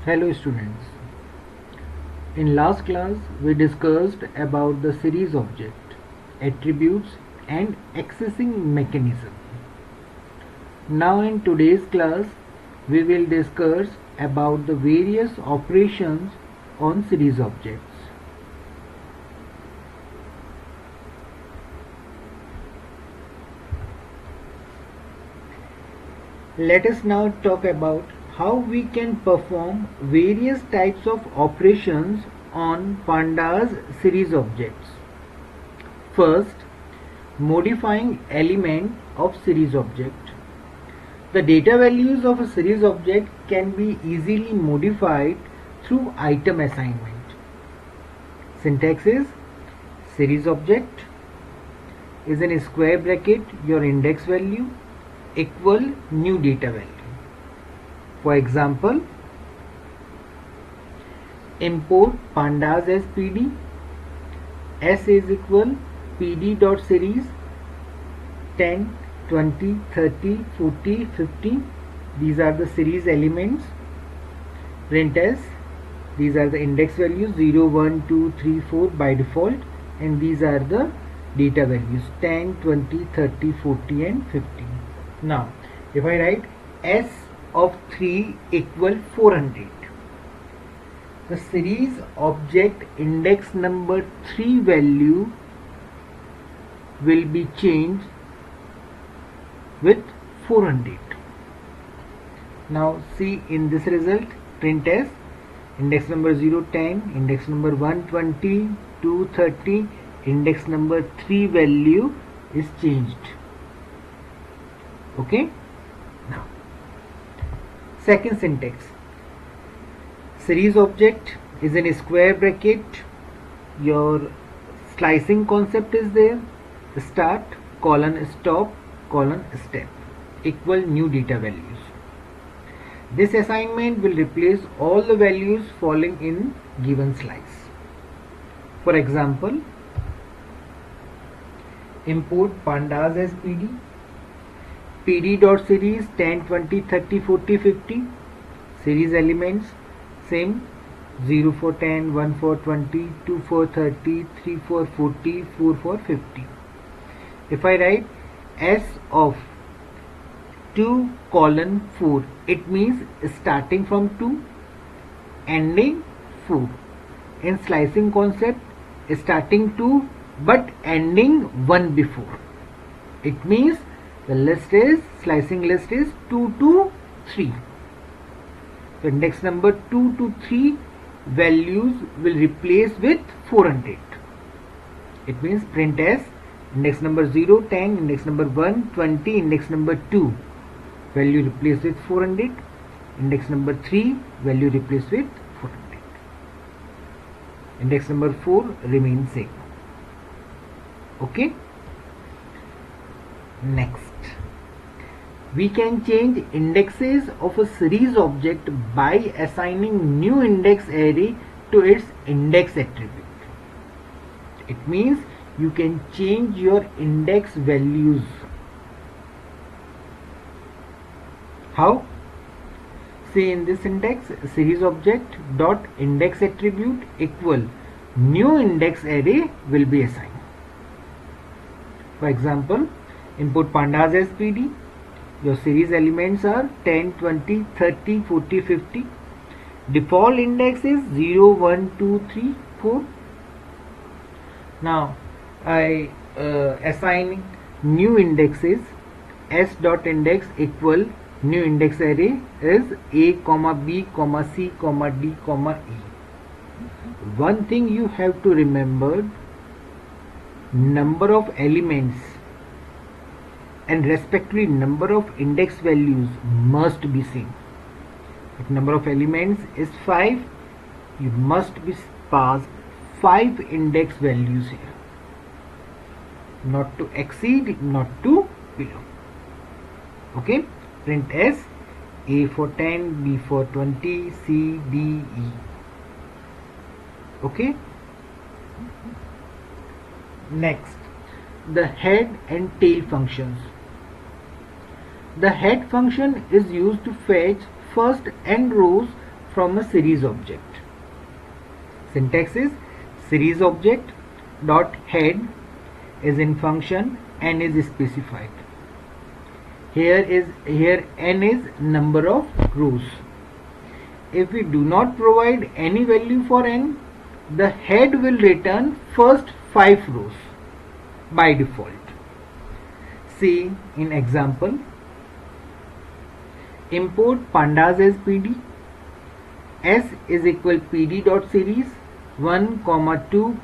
Hello students. In last class we discussed about the series object, attributes and accessing mechanism. Now in today's class we will discuss about the various operations on series objects. Let us now talk about how we can perform various types of operations on pandas series objects. First, modifying element of series object. The data values of a series object can be easily modified through item assignment. Syntax is series object is in square bracket your index value equal new data value. For example, import pandas as pd, s is equal pd dot series 10, 20, 30, 40, 50. These are the series elements. Print s, these are the index values 0, 1, 2, 3, 4 by default, and these are the data values 10, 20, 30, 40 and 50. Now if I write s of 3 equal 400, the series object index number 3 value will be changed with 400. Now see in this result, print s, index number 0, 10, index number 1, 20, 2, 30, index number 3 value is changed. Okay. Now second syntax, series object is in a square bracket, your slicing concept is there, start colon stop colon step equal new data values. This assignment will replace all the values falling in given slice. For example, import pandas as pd dot series 10, 20, 30, 40, 50. Series elements same 0 for 10, 1 for 20, 2 for 30, 3 for 40, 4 for 50. If I write s of 2 colon 4, it means starting from 2 ending 4. In slicing concept, starting 2 but ending 1 before. It means the list is, slicing list is 2 to 3. So index number 2 to 3 values will replace with 400. It means print s, index number 0, 10, index number 1, 20, index number 2 value replaced with 400, index number 3 value replaced with 400. Index number 4 remains same. Okay. Next, we can change indexes of a series object by assigning new index array to its index attribute. It means you can change your index values. How? Say in this syntax, series object dot index attribute equal new index array will be assigned. For example, input pandas as pd, your series elements are 10, 20, 30, 40, 50. Default index is 0, 1, 2, 3, 4. Now I assign new indexes. S dot index equal new index array is a comma b comma c comma d comma e. One thing you have to remember, number of elements and respectively number of index values must be same. If number of elements is 5, you must be passed 5 index values here, not to exceed, not to below. Okay. Print s, a for 10, b for 20, c, d, e. Okay. Next, the head and tail functions. The head function is used to fetch first n rows from a series object. Syntax is series object dot head is in function n is specified. Here n is number of rows. If we do not provide any value for n, the head will return first 5 rows by default. See in example, import pandas as pd, s is equal pd dot series 1, 2,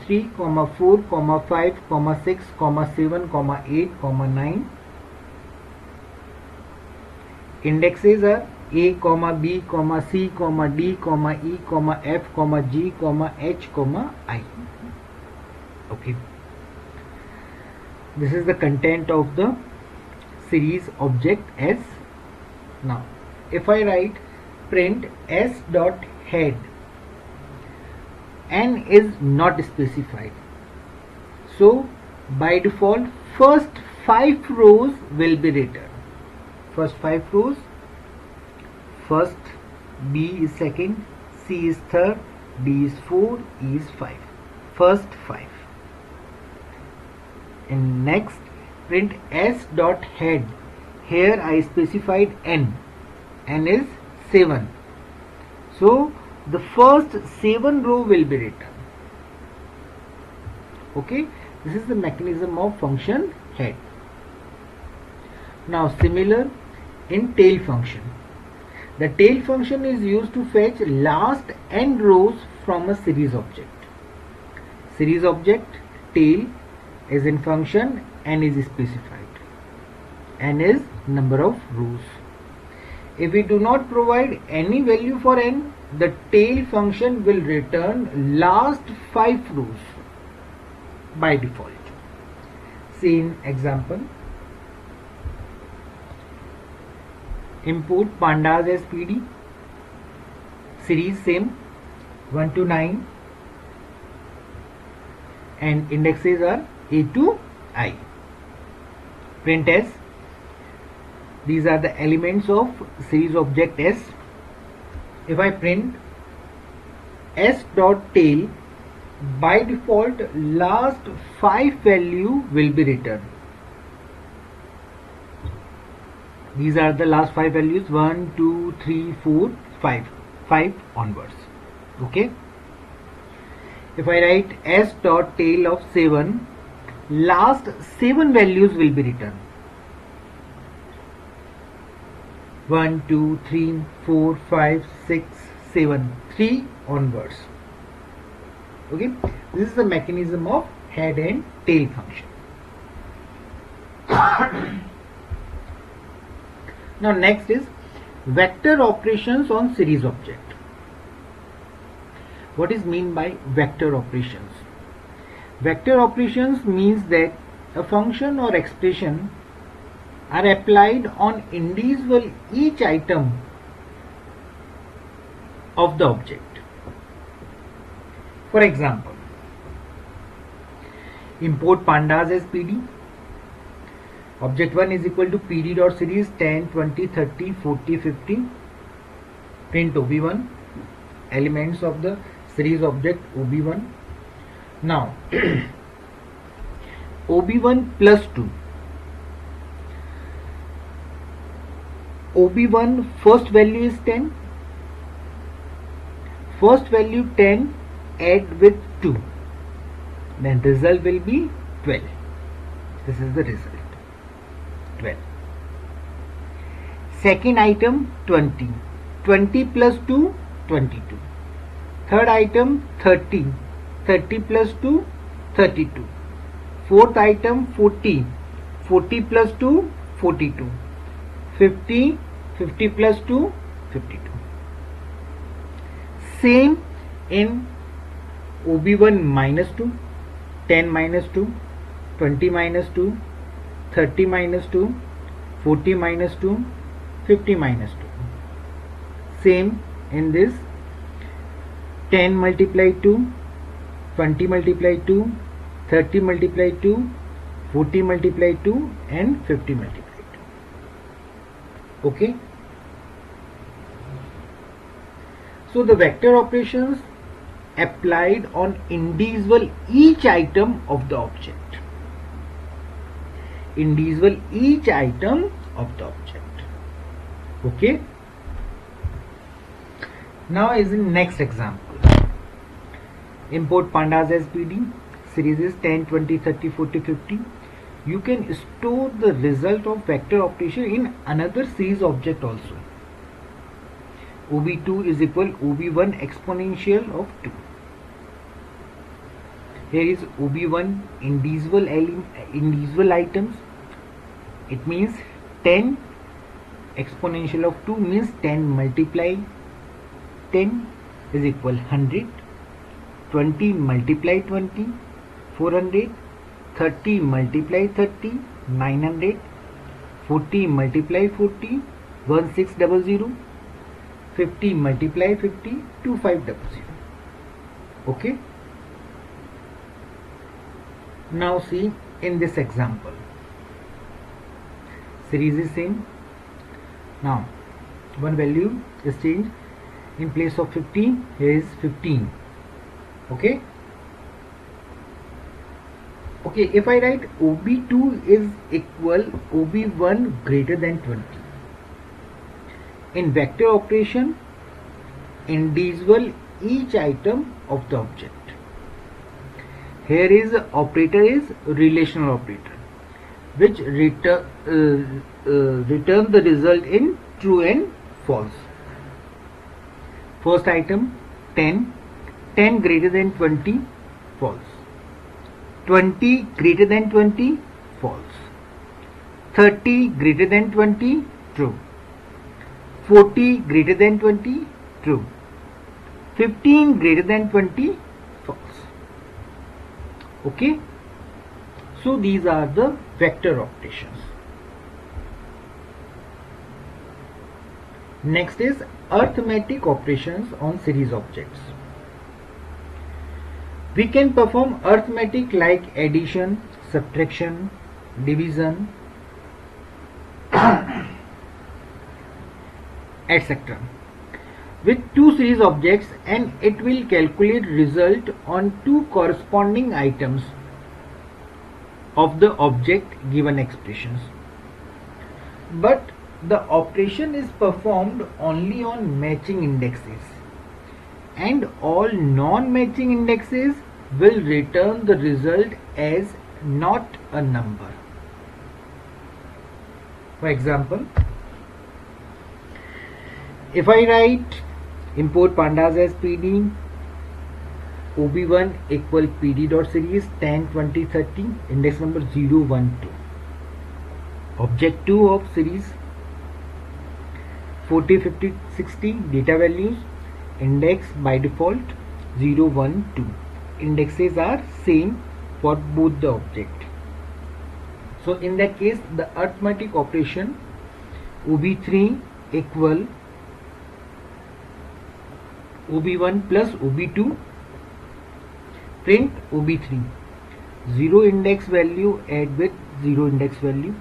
3, 4, 5, 6, 7, 8, 9. Indexes are a, b, c, d, e, f, g, h, I. Okay. This is the content of the series object S. Now, if I write print s dot head, n is not specified. So, by default, first 5 rows will be returned. First 5 rows. First, B is second, C is third, D is 4, E is 5. First 5. And next, print s dot head. Here I specified n. N is 7. So the first 7 row will be returned. Okay, this is the mechanism of function head. Now similar in tail function. The tail function is used to fetch last n rows from a series object. Series object tail is in function n is specified. N is number of rows. If we do not provide any value for n, the tail function will return last 5 rows by default. See in example. Import pandas as pd, series same 1 to 9 and indexes are a to I. Print s. These are the elements of series object s. If I print s dot tail, by default last 5 value will be returned. These are the last 5 values 1, 2, 3, 4, 5 onwards. Okay. If I write s dot tail of 7, last 7 values will be returned. 1, 2, 3, 4, 5, 6, 7, 3 onwards. Okay. This is the mechanism of head and tail function. Now next is vector operations on series object. What is mean by vector operations? Vector operations means that a function or expression are applied on individual each item of the object. For example, import pandas as pd. Object 1 is equal to pd dot series 10, 20, 30, 40, 50. Print ob1, elements of the series object ob1. Now ob1 plus 2. ob1 first value is 10. First value 10 add with 2. Then result will be 12. This is the result. 12. Second item 20. 20 plus 2 22. Third item 30. 30 plus 2 32. Fourth item 40. 40 plus 2 42. 50. 50 plus 2 52. Same in ob1 minus 2. 10 minus 2. 20 minus 2. 30 minus 2, 40 minus 2, 50 minus 2. Same in this 10 multiply 2, 20 multiply 2, 30 multiply 2, 40 multiply 2 and 50 multiply 2. Okay. So the vector operations applied on individual each item of the object. Individual each item of the object. Okay. Now is in next example. Import pandas as PD. Series is 10, 20, 30, 40, 50. You can store the result of vector operation in another series object also. OB2 is equal OB1 exponential of 2. Here is OB1 individual items. It means 10 exponential of 2 means 10 multiply 10 is equal 100. 20 multiply 20, 400. 30 multiply 30, 900. 40 multiply 40, 1600. 50 multiply 50, 2500. Okay. Now see in this example. Series is same. Now one value is changed. In place of 15, here is 15. Okay. Okay, if I write OB2 is equal OB1 greater than 20. In vector operation, individual each item of the object. Here is operator is relational operator, which return the result in true and false. First item 10, 10 greater than 20, false. 20 greater than 20, false. 30 greater than 20, true. 40 greater than 20, true. 15 greater than 20, false. Okay. So these are the vector operations. Next is arithmetic operations on series objects. We can perform arithmetic like addition, subtraction, division, etc. with two series objects, and it will calculate result on two corresponding items of the object given expressions. But the operation is performed only on matching indexes, and all non-matching indexes will return the result as not a number. For example, if I write import pandas as PD, OB1 equal PD dot series 10, 20, 30, index number 0, 1, 2. Object 2 of series 40, 50, 60 data values, index by default 0, 1, 2. Indexes are same for both the object. So in that case, the arithmetic operation OB3 equal OB1 plus OB2, print OB3, 0 index value add with 0 index value,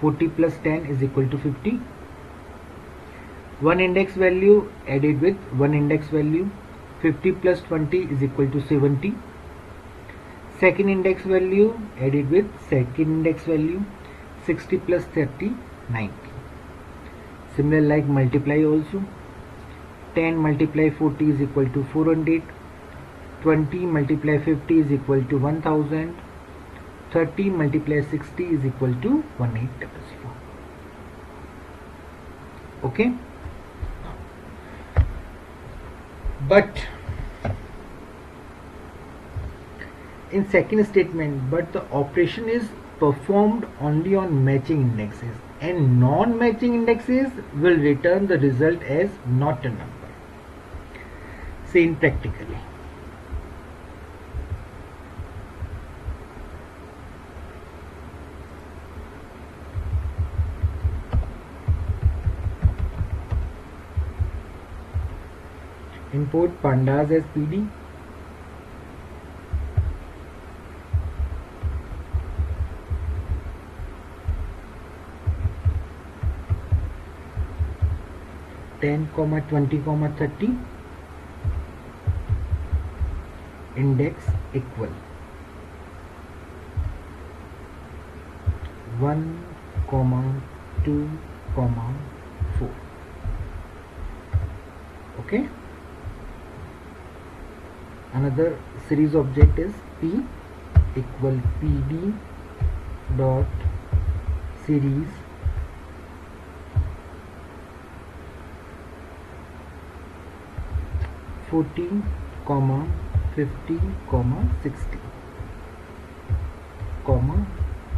40 plus 10 is equal to 50, 1 index value added with 1 index value, 50 plus 20 is equal to 70, second index value added with second index value, 60 plus 30, 90. Similar like multiply also, 10 multiply 40 is equal to 400, 20 multiply 50 is equal to 1000, 30 multiply 60 is equal to 1800. Okay. But in second statement, but the operation is performed only on matching indexes, and non-matching indexes will return the result as not a number. Seen practically. Import pandas as PD. 10, 20, 30, index equal 1, 2, 4. Okay. Another series object is P equal PD dot series 14, 50, 60,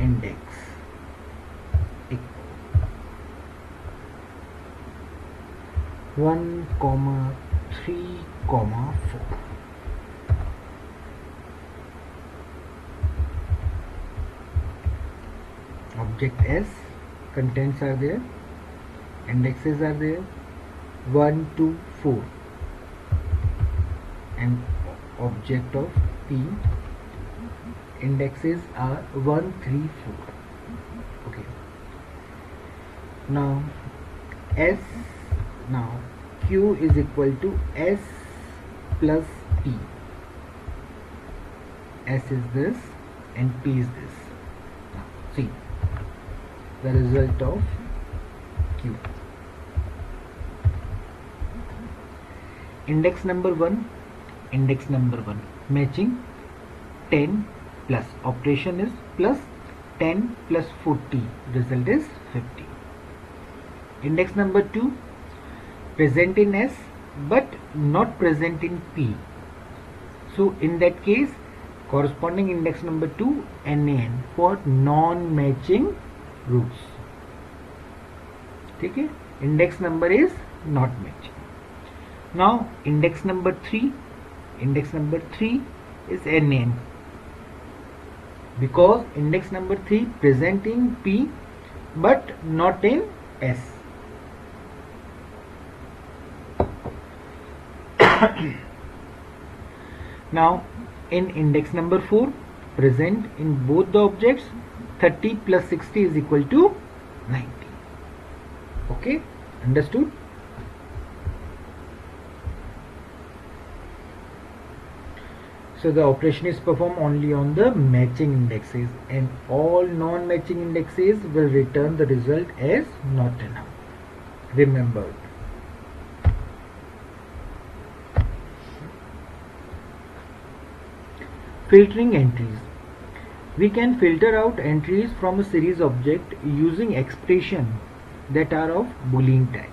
index equal 1, 3, 4. Object S, contents are there, indexes are there, 1, 2, 4, and object of P, indexes are 1, 3, 4. Okay. Now Q is equal to S plus P. S is this and P is this. Now see the result of Q. Index number 1, matching 10 plus operation is plus 10 plus 40, result is 50. Index number 2, present in S but not present in P. So in that case, corresponding index number 2, NaN, for non-matching roots. Okay, index number is not matching. Now index number 3 is NaN, because index number 3 present in P but not in S. Now in index number 4, present in both the objects, 30 plus 60 is equal to 90. Okay, understood? So the operation is performed only on the matching indexes, and all non-matching indexes will return the result as not enough. Remember. Filtering entries. We can filter out entries from a series object using expressions that are of Boolean type.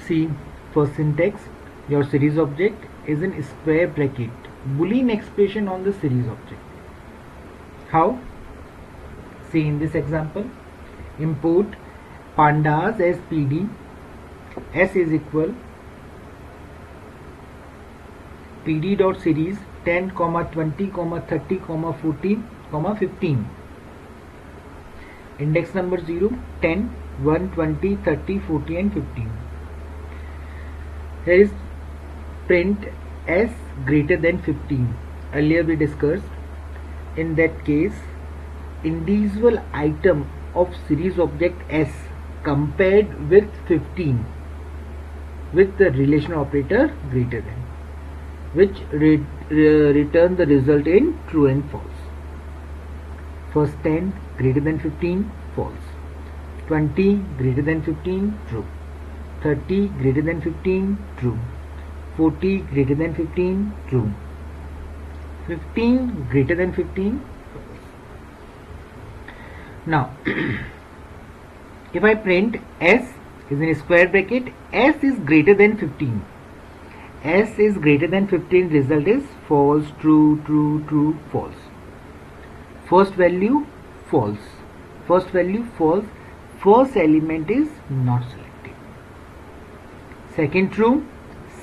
See, for syntax, your series object is in square bracket Boolean expression on the series object. How? See in this example, import pandas as PD, S is equal PD dot series 10, 20, 30, 40, 15. Index number 0, 10, 1, 20, 30, 40 and 15. Here is print S greater than 15. Earlier we discussed, in that case, individual item of series object S compared with 15 with the relational operator greater than, which return the result in true and false. First 10 greater than 15, false. 20 greater than 15, true. 30 greater than 15, true. 40 greater than 15, true. 15 greater than 15, false. Now if I print S is in a square bracket, S is greater than 15. S is greater than 15, result is false, true, true, true, false. First value false, first value false, first element is not selected. Second true,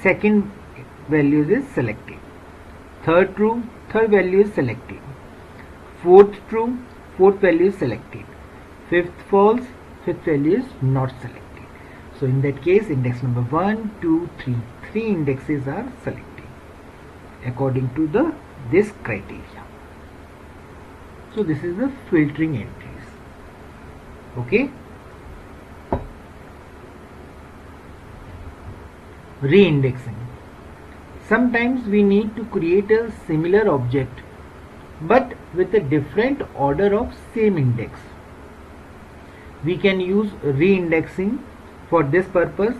second value is selected. Third true, third value is selected. Fourth true, fourth value is selected. Fifth false, fifth value is not selected. So in that case, index number 1, 2, 3, three indexes are selected according to this criteria. So this is the filtering entries. Okay. Reindexing. Sometimes we need to create a similar object but with a different order of same index. We can use reindexing for this purpose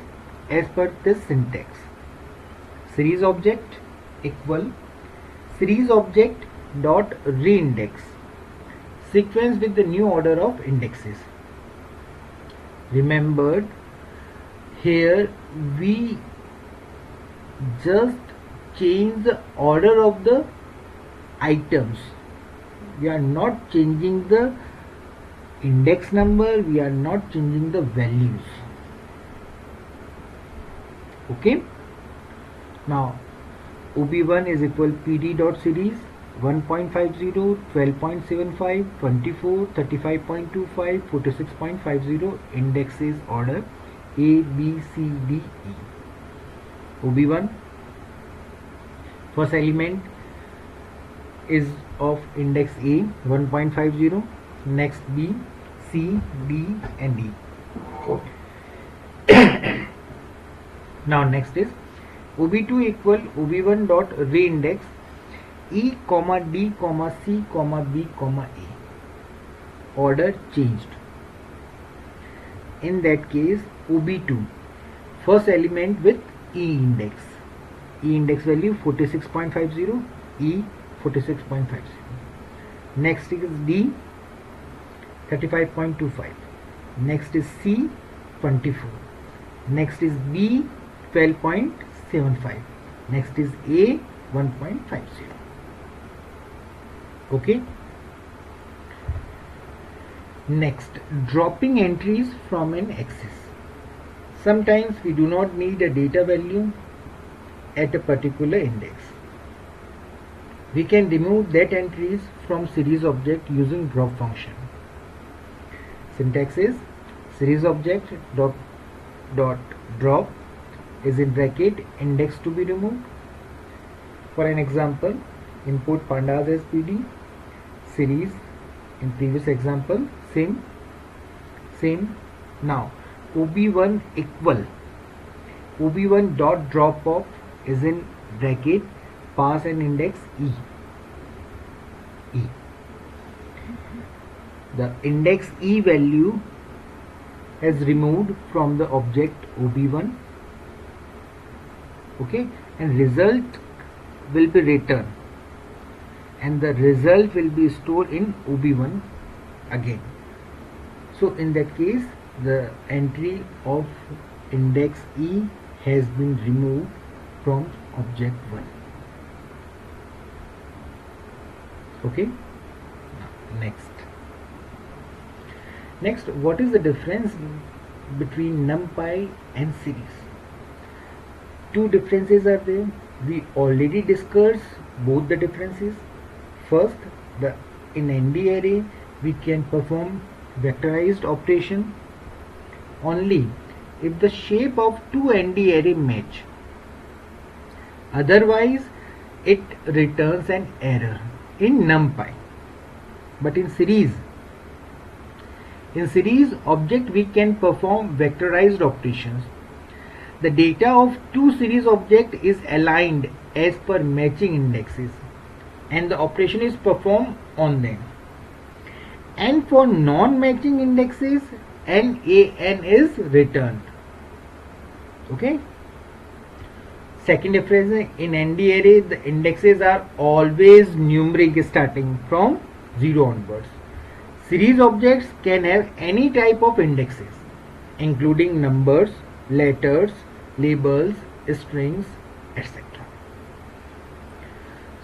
as per this syntax. Series object equal series object dot reindex sequence with the new order of indexes. Remember, here we just change the order of the items. We are not changing the index number, we are not changing the values. Okay. Now OB1 is equal PD dot series 1.50, 12.75, 24, 35.25, 46.50, indexes order A, B, C, D, E. OB1, first element is of index A 1.50, next B, C, D and E. Now next is OB2 equal OB1 dot reindex E, D, C, B, A. Order changed. In that case, OB2, first element with E index. E index value 46.50, E 46.50. Next is D 35.25. Next is C 24. Next is B 12.75. Next is A 1.50. Okay. Next, dropping entries from an axis. Sometimes we do not need a data value at a particular index. We can remove that entries from series object using drop function. Syntax is series object dot drop is in bracket index to be removed. For an example, input pandas as PD, series in previous example, same. Now OB1 equal OB1 dot drop off is in bracket pass an index E. The index E value is removed from the object OB1. Okay, and result will be returned, and the result will be stored in OB1 again. So in that case, the entry of index E has been removed from object 1. Okay. Next, what is the difference between NumPy and series? Two differences are there. We already discussed both the differences. First, in ND array we can perform vectorized operation only if the shape of two ND array match. Otherwise, it returns an error in NumPy. But in series object we can perform vectorized operations. The data of two series object is aligned as per matching indexes, and the operation is performed on them. And for non-matching indexes, NaN is returned. Okay. Second difference, in ND array the indexes are always numeric starting from 0 onwards. Series objects can have any type of indexes, including numbers, letters, labels, strings, etc.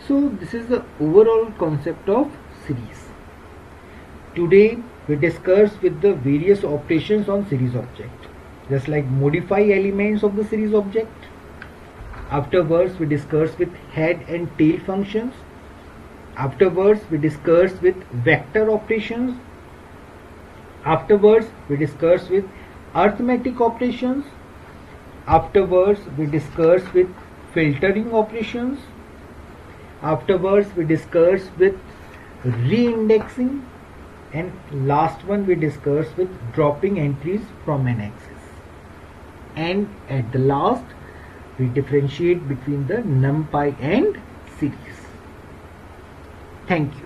So this is the overall concept of series. Today we discussed with the various operations on series object, just like modify elements of the series object. Afterwards we discussed with head and tail functions. Afterwards we discussed with vector operations. Afterwards we discussed with arithmetic operations. Afterwards we discussed with filtering operations. Afterwards we discussed with reindexing, and last one we discussed with dropping entries from an axis. And at the last We differentiate between the NumPy and series. Thank you.